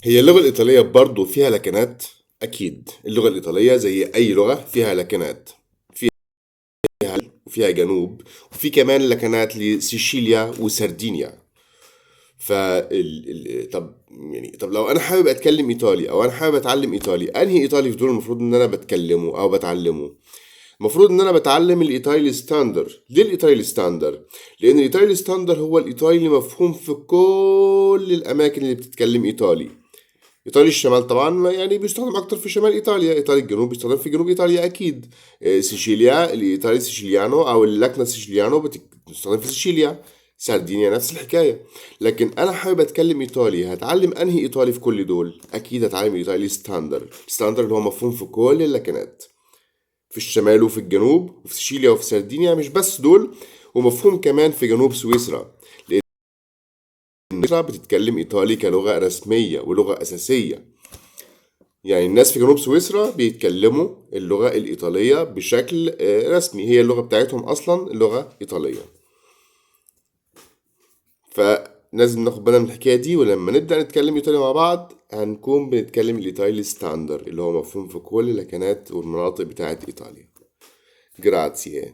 هي اللغة الإيطالية برضو فيها لكنات. أكيد اللغة الإيطالية زي أي لغة فيها لكنات، وفيها جنوب، وفي كمان لكنات لسيشيليا وسردينيا. طب لو انا حابب اتكلم ايطالي او انا حابب اتعلم ايطالي، انهي ايطالي في دول المفروض ان انا بتكلمه او بتعلمه؟ المفروض ان انا بتعلم الايطالي الستاندر. ليه الايطالي الستاندر؟ لان الايطالي الستاندر هو الايطالي اللي مفهوم في كل الاماكن اللي بتتكلم ايطالي. ايطالي الشمال طبعا يعني بيستخدم اكتر في شمال ايطاليا، ايطالي الجنوب بيستخدم في جنوب ايطاليا اكيد. سيشيليا الايطالي السيشيليانو او اللكنه السيشيليانو بتستخدم في سيشيليا. سردينيا نفس الحكايه. لكن انا حابب اتكلم ايطالي، هتعلم انهي ايطالي في كل دول؟ اكيد هتعلم ايطالي ستاندر. ستاندر اللي هو مفهوم في كل اللكنات، في الشمال وفي الجنوب وفي سيشيليا وفي سردينيا، مش بس دول، ومفهوم كمان في جنوب سويسرا. لان سويسرا بتتكلم ايطالي كلغه رسميه ولغه اساسيه. يعني الناس في جنوب سويسرا بيتكلموا اللغة الإيطالية بشكل رسمي، هي اللغة بتاعتهم أصلا لغة إيطالية. فلازم ناخد بالنا من الحكاية دي، ولما نبدأ نتكلم إيطالي مع بعض هنكون بنتكلم الإيطالي ستاندر اللي هو مفهوم في كل اللكنات والمناطق بتاعت إيطاليا. جراتسيه.